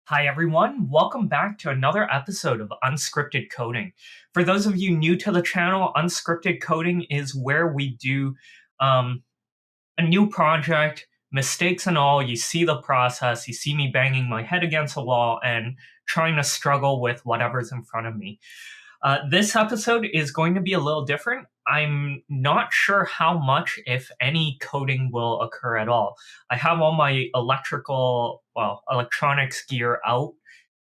Hi, everyone. Welcome back to another episode of Unscripted Coding. For those of you new to the channel, Unscripted Coding is where we do a new project, mistakes and all. You see the process, you see me banging my head against a wall and trying to struggle with whatever's in front of me. This episode is going to be a little different. I'm not sure how much, if any, coding will occur at all. I have all my electronics gear out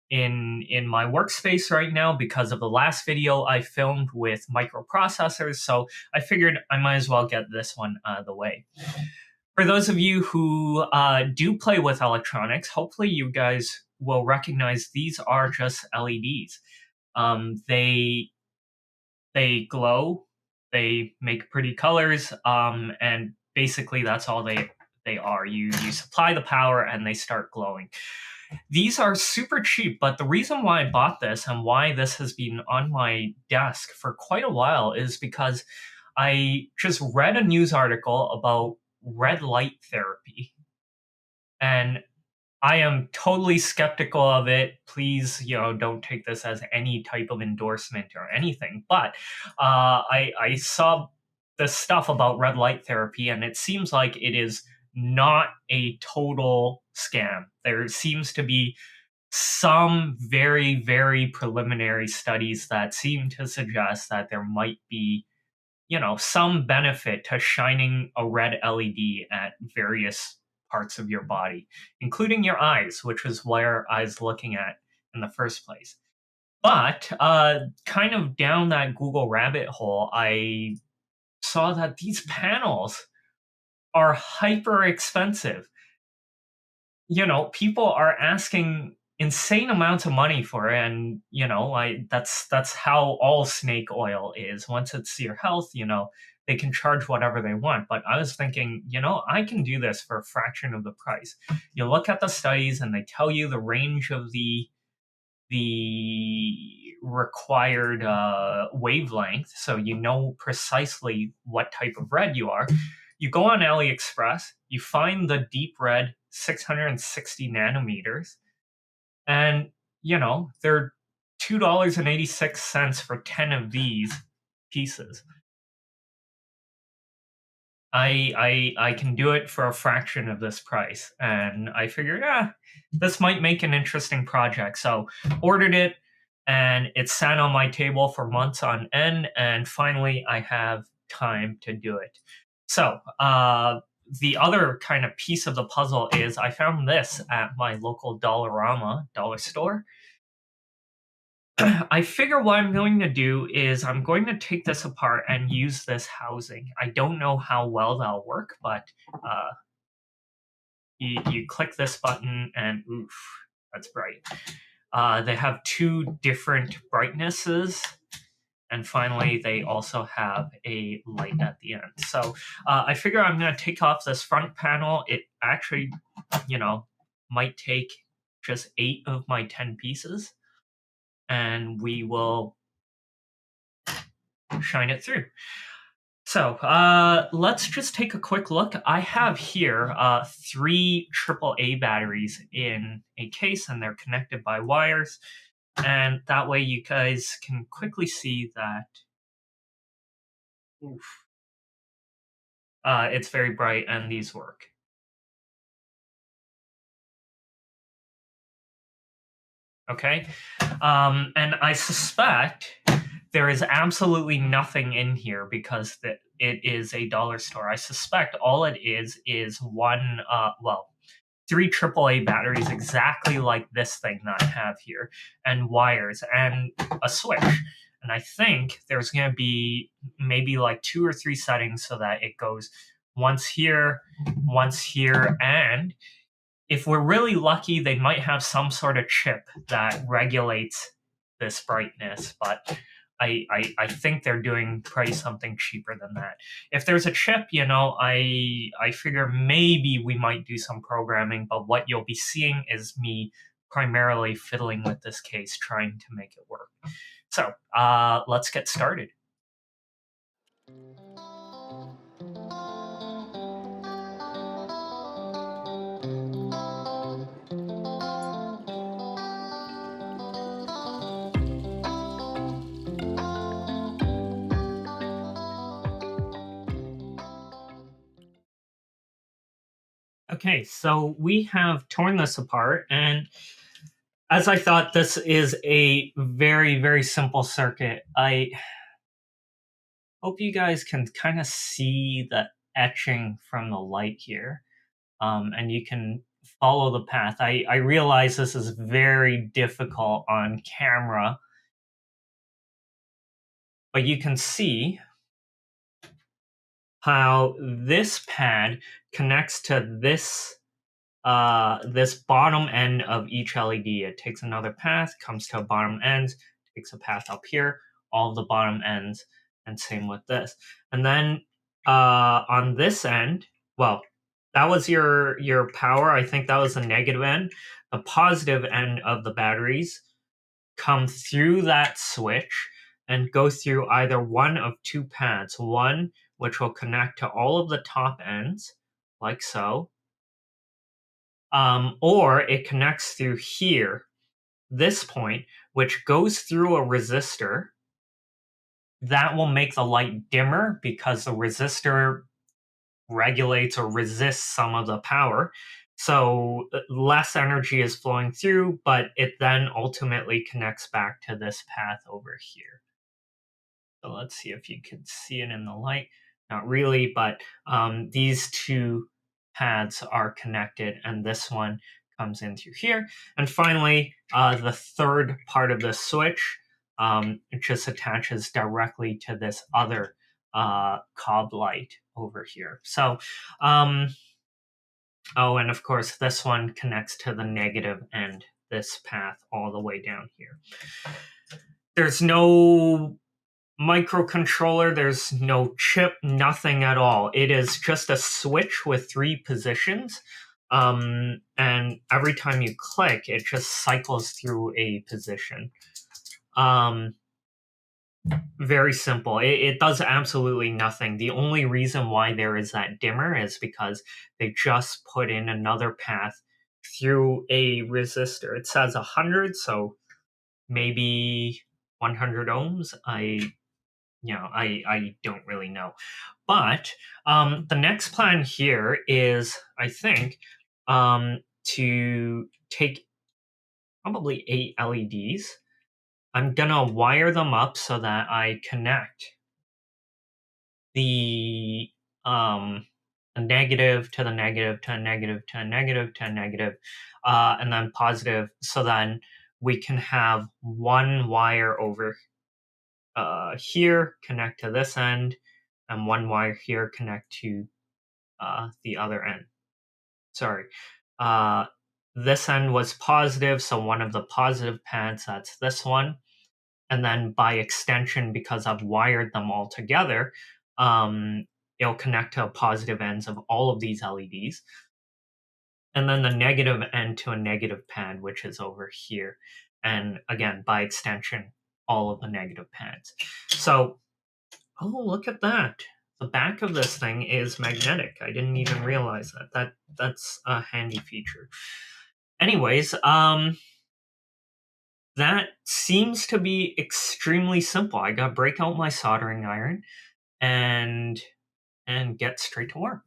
in my workspace right now because of the last video I filmed with microprocessors, so I figured I might as well get this one out of the way. For those of you who do play with electronics, hopefully you guys will recognize these are just LEDs. They glow, they make pretty colors, and basically that's all they are. You supply the power and they start glowing. These are super cheap, but the reason why I bought this and why this has been on my desk for quite a while is because I just read a news article about red light therapy, and I am totally skeptical of it. Please, don't take this as any type of endorsement or anything. But I saw this stuff about red light therapy, and it seems like it is not a total scam. There seems to be some very, very preliminary studies that seem to suggest that there might be, some benefit to shining a red LED at various parts of your body, including your eyes, which was where I was looking at in the first place. But kind of down that Google rabbit hole, I saw that these panels are hyper expensive. People are asking insane amounts of money for it, and that's how all snake oil is. Once it's your health, they can charge whatever they want. But I was thinking, I can do this for a fraction of the price. You look at the studies and they tell you the range of the required wavelength, so you know precisely what type of red you are. You go on Aliexpress, you find the deep red 660 nanometers, and they're $2.86 for 10 of these pieces. I can do it for a fraction of this price, and I figured, this might make an interesting project. So ordered it, and it sat on my table for months on end, and finally I have time to do it. So the other kind of piece of the puzzle is I found this at my local Dollarama dollar store. I figure what I'm going to do is I'm going to take this apart and use this housing. I don't know how well that'll work, but you click this button and oof, that's bright. They have two different brightnesses, and finally they also have a light at the end. So I figure I'm going to take off this front panel. It actually, might take just 8 of my 10 pieces, and we will shine it through. So let's just take a quick look. I have here 3 AAA batteries in a case, and they're connected by wires. And that way you guys can quickly see that it's very bright and these work. Okay, and I suspect there is absolutely nothing in here because it is a dollar store. I suspect all it is one, 3 AAA batteries exactly like this thing that I have here, and wires, and a switch. And I think there's going to be maybe like 2 or 3 settings so that it goes once here, and if we're really lucky, they might have some sort of chip that regulates this brightness, but I think they're doing probably something cheaper than that. If there's a chip, I figure maybe we might do some programming, but what you'll be seeing is me primarily fiddling with this case, trying to make it work. So let's get started. Okay, so we have torn this apart, and as I thought, this is a very, very simple circuit. I hope you guys can kind of see the etching from the light here, and you can follow the path. I realize this is very difficult on camera, but you can see how this pad connects to this this bottom end of each LED. It takes another path, comes to a bottom end, takes a path up here, all of the bottom ends, and same with this. And then on this end, well, that was your power. I think that was the negative end. The positive end of the batteries come through that switch and go through either one of two paths. One which will connect to all of the top ends, like so, or it connects through here, this point, which goes through a resistor. That will make the light dimmer because the resistor regulates or resists some of the power. So less energy is flowing through, but it then ultimately connects back to this path over here. So let's see if you can see it in the light. Not really, but these two paths are connected, and this one comes in through here. And finally, the third part of the switch, it just attaches directly to this other cob light over here. So, oh, and of course, this one connects to the negative end, this path all the way down here. There's no microcontroller, there's no chip, nothing at all. It is just a switch with 3 positions, and every time you click, it just cycles through a position. Very simple. It does absolutely nothing. The only reason why there is that dimmer is because they just put in another path through a resistor. It says 100, so maybe 100 ohms. I don't really know. But the next plan here is, I think, to take probably 8 LEDs. I'm gonna wire them up so that I connect the a negative to the negative to a negative to a negative to a negative, and then positive. So then we can have one wire over here connect to this end, and one wire here connect to the other end. Sorry. This end was positive, so one of the positive pads, that's this one. And then by extension, because I've wired them all together, it'll connect to positive ends of all of these LEDs. And then the negative end to a negative pad, which is over here. And again, by extension, all of the negative pads. So, oh, look at that. The back of this thing is magnetic. I didn't even realize that. That's a handy feature. Anyways, that seems to be extremely simple. I gotta break out my soldering iron and get straight to work.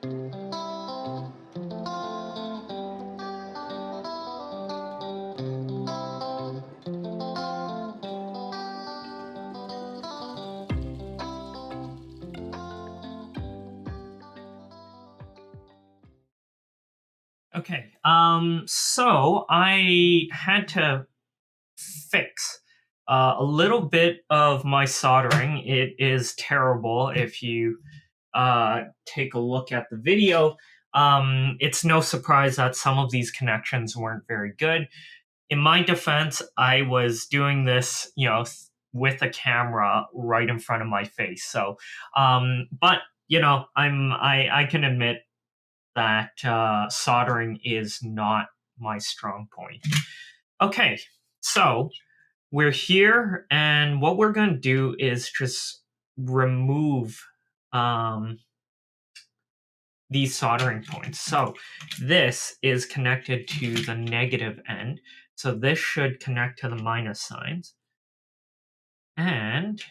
Okay, so I had to fix a little bit of my soldering. It is terrible if you take a look at the video. It's no surprise that some of these connections weren't very good. In my defense, I was doing this, with a camera right in front of my face. So, but I can admit that soldering is not my strong point. Okay, so we're here, and what we're going to do is just remove um, these soldering points. So this is connected to the negative end. So this should connect to the minus signs. And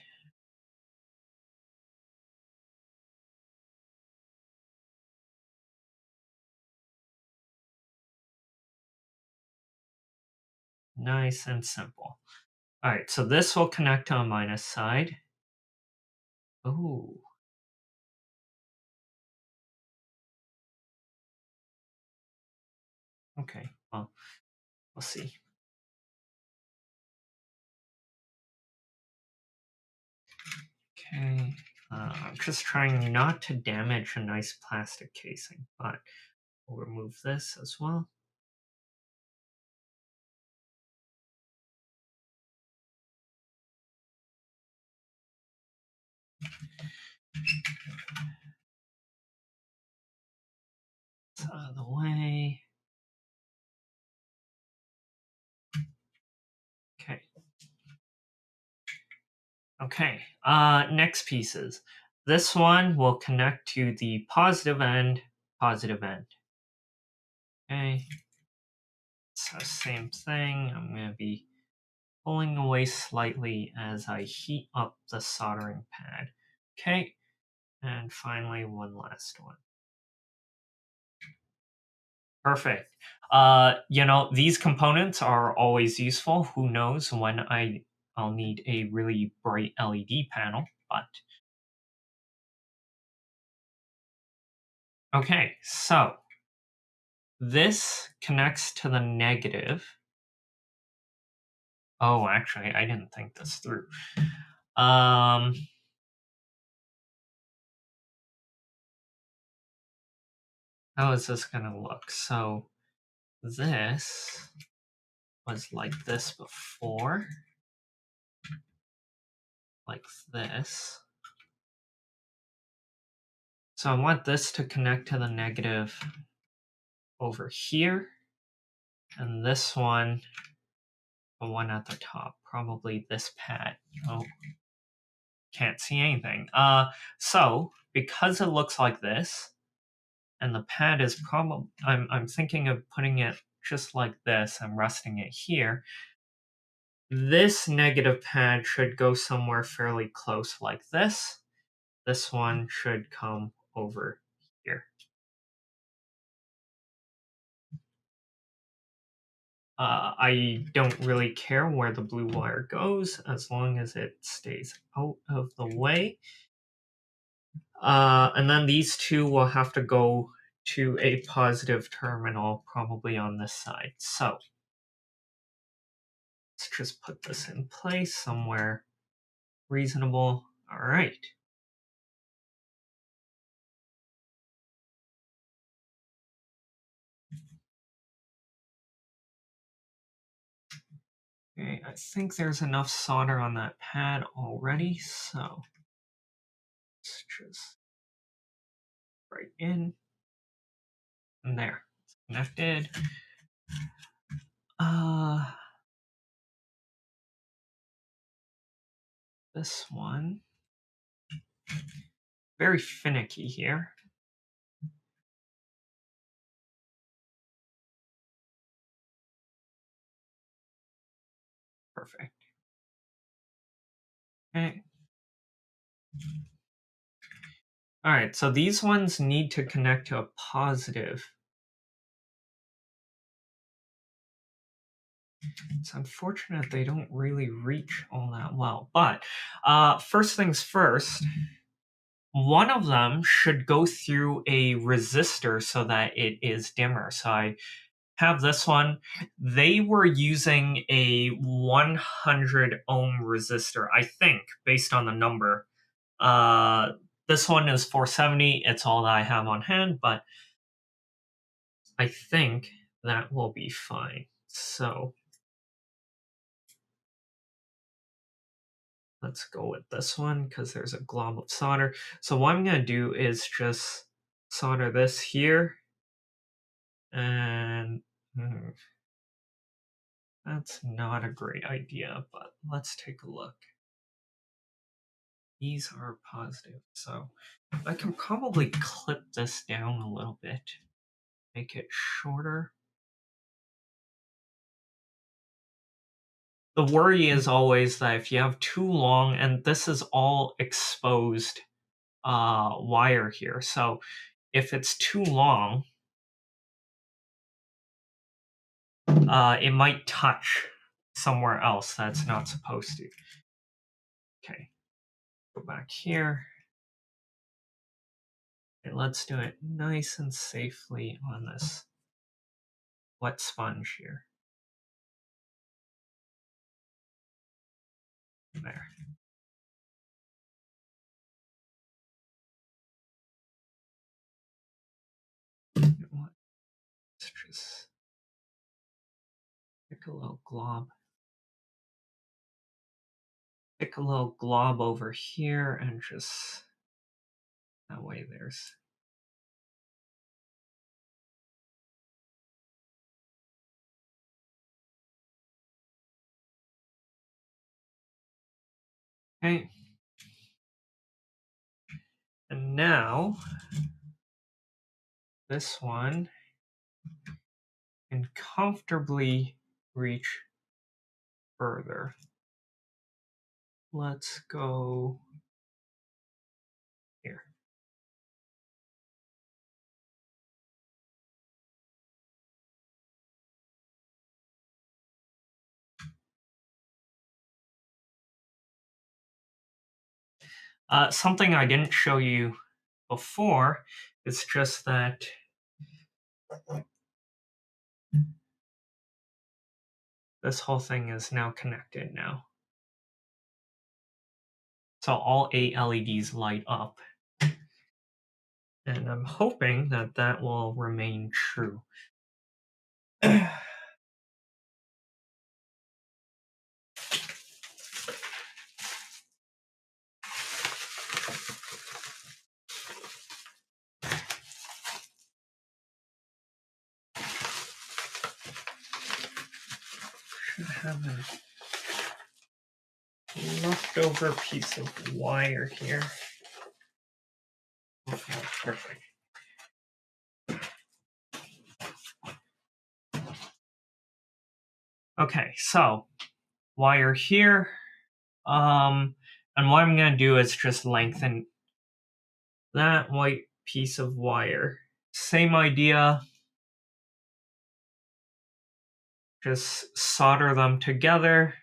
nice and simple. All right, so this will connect to a minus side. Oh, okay. Well, we'll see. Okay. I'm just trying not to damage a nice plastic casing, but we'll remove this as well. It's out of the way. Okay. Okay. Next pieces. This one will connect to the positive end, positive end. Okay. So same thing. I'm going to be pulling away slightly as I heat up the soldering pad. Okay. And finally, one last one. Perfect. These components are always useful. Who knows when I'll need a really bright LED panel, but okay, so this connects to the negative. Oh, actually, I didn't think this through. How is this gonna look? So this was like this before, like this. So I want this to connect to the negative over here, and this one, the one at the top, probably this pad. Oh, can't see anything. So because it looks like this, and the pad is probably, I'm thinking of putting it just like this and resting it here. This negative pad should go somewhere fairly close like this. This one should come over here. I don't really care where the blue wire goes as long as it stays out of the way. And then these two will have to go to a positive terminal, probably on this side. So let's just put this in place somewhere reasonable. All right. Okay, I think there's enough solder on that pad already, so let's just right in and there. It's connected. This one, very finicky here. Perfect. Okay. All right, so these ones need to connect to a positive. It's unfortunate they don't really reach all that well. But first things first, one of them should go through a resistor so that it is dimmer. So I have this one. They were using a 100 ohm resistor, I think, based on the number. This one is 470. It's all that I have on hand, but I think that will be fine. So let's go with this one because there's a glob of solder. So what I'm going to do is just solder this here. And that's not a great idea, but let's take a look. These are positive, so I can probably clip this down a little bit, make it shorter. The worry is always that if you have too long, and this is all exposed wire here, so if it's too long, it might touch somewhere else that's not supposed to. Okay, go back here. Okay, let's do it nice and safely on this wet sponge here. There. Let's just pick a little glob. Pick a little glob over here and just that way there's okay. And now this one can comfortably reach further. Let's go here. Something I didn't show you before is just that this whole thing is now connected now. So all 8 LEDs light up. And I'm hoping that that will remain true. Should have a leftover piece of wire here. Okay, perfect. Okay, so wire here. And what I'm gonna do is just lengthen that white piece of wire. Same idea. Just solder them together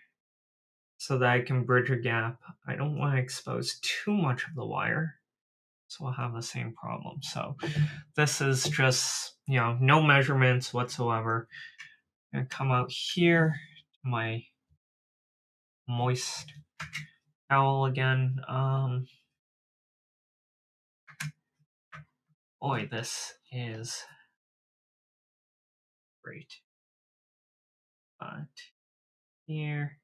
so that I can bridge a gap. I don't want to expose too much of the wire, so I'll have the same problem. So this is just, no measurements whatsoever. I'm gonna come out here to my moist towel again. Boy, this is great. But here.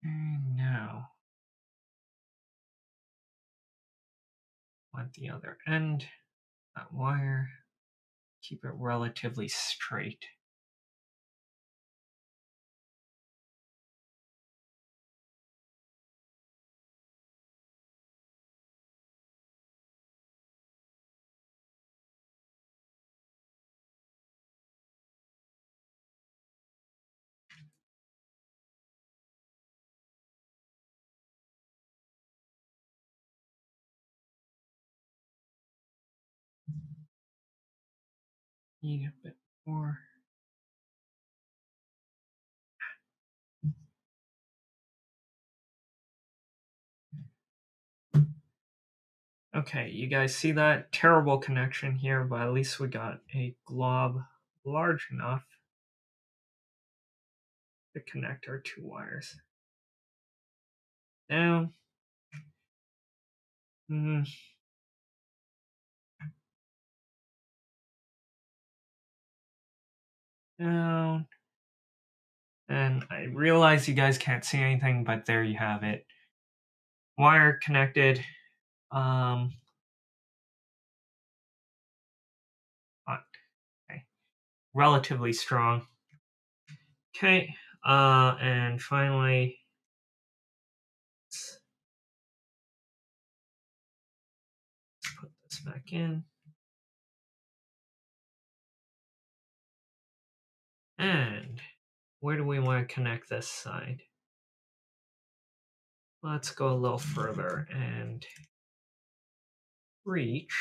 And now, at the other end, that wire, keep it relatively straight. Need a bit more. Okay, you guys see that? Terrible connection here, but at least we got a glob large enough to connect our two wires. Down. Down. And I realize you guys can't see anything, but there you have it. Wire connected. Okay. Relatively strong. Okay. And finally, let's put this back in. And where do we want to connect this side? Let's go a little further and reach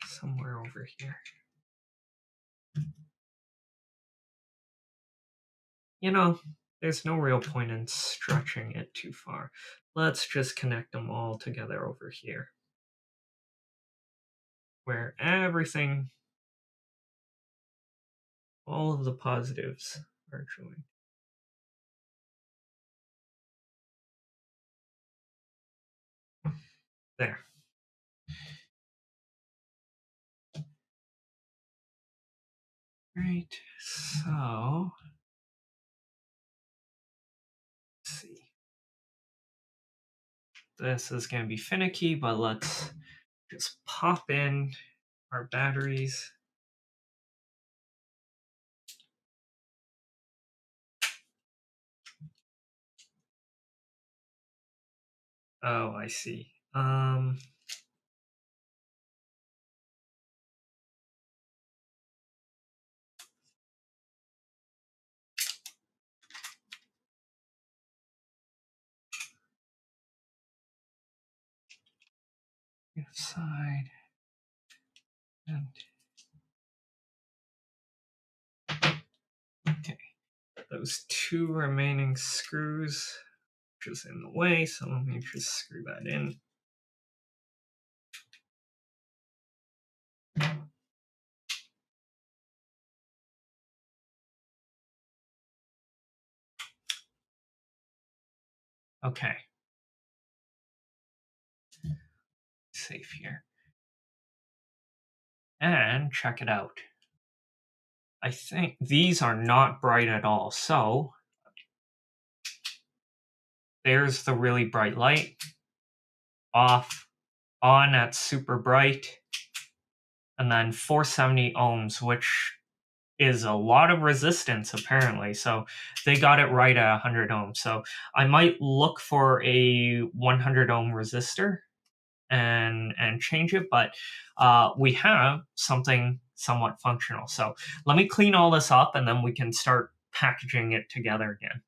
somewhere over here. You know, there's no real point in stretching it too far. Let's just connect them all together over here, where everything, all of the positives are joined. There. Right, so let's see. This is going to be finicky, but let's just pop in our batteries. Oh, I see. Side and okay. Those two remaining screws just in the way, so let me just screw that in. Okay. Safe here. And check it out. I think these are not bright at all. So there's the really bright light. Off, on at super bright. And then 470 ohms, which is a lot of resistance apparently. So they got it right at 100 ohms. So I might look for a 100 ohm resistor and change it, but we have something somewhat functional. So let me clean all this up and then we can start packaging it together again.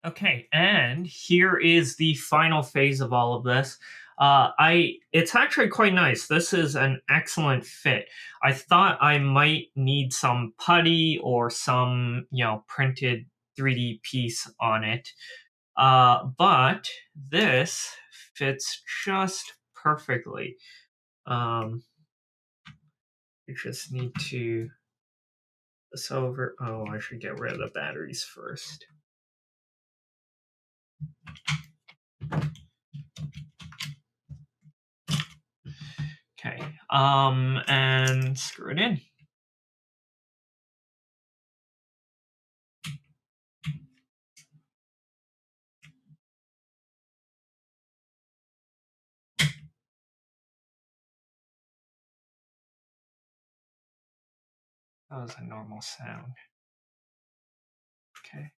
Okay, and here is the final phase of all of this. It's actually quite nice. This is an excellent fit. I thought I might need some putty or some, printed 3D piece on it. But this fits just perfectly. You just need to this over. Oh, I should get rid of the batteries first. Okay, and screw it in. That was a normal sound. Okay.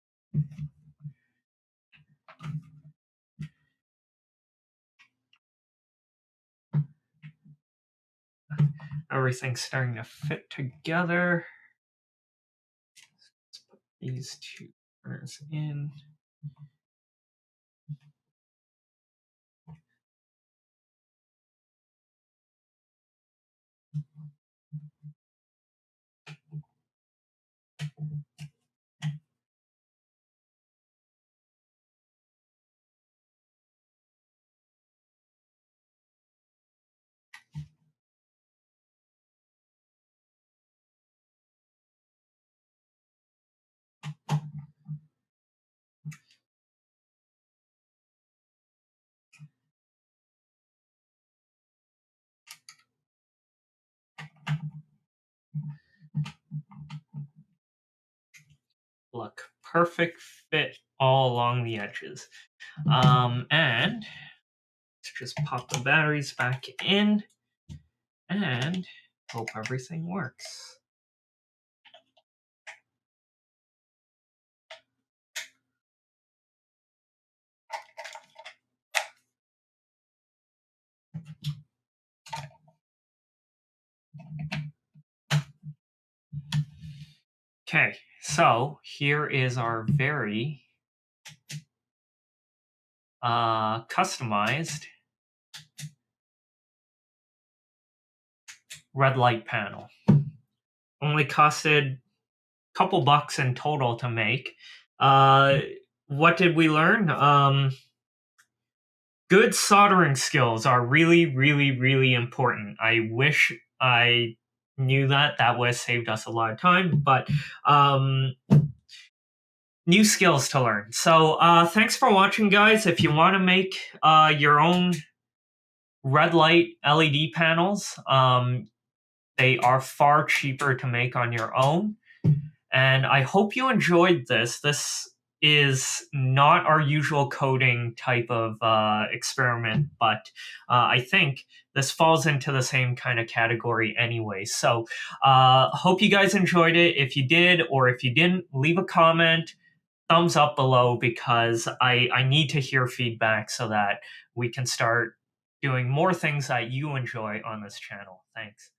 Everything's starting to fit together. these two corners in. Look, perfect fit all along the edges. And let's just pop the batteries back in and hope everything works. Okay, so here is our very customized red light panel. Only costed a couple bucks in total to make. What did we learn? Good soldering skills are really, really, really important. I wish I knew that. That would have saved us a lot of time, but new skills to learn. So thanks for watching, guys. If you want to make your own red light LED panels, they are far cheaper to make on your own. And I hope you enjoyed this. This is not our usual coding type of experiment, but I think this falls into the same kind of category anyway. So hope you guys enjoyed it. If you did, or if you didn't, leave a comment, thumbs up below, because I need to hear feedback so that we can start doing more things that you enjoy on this channel. Thanks.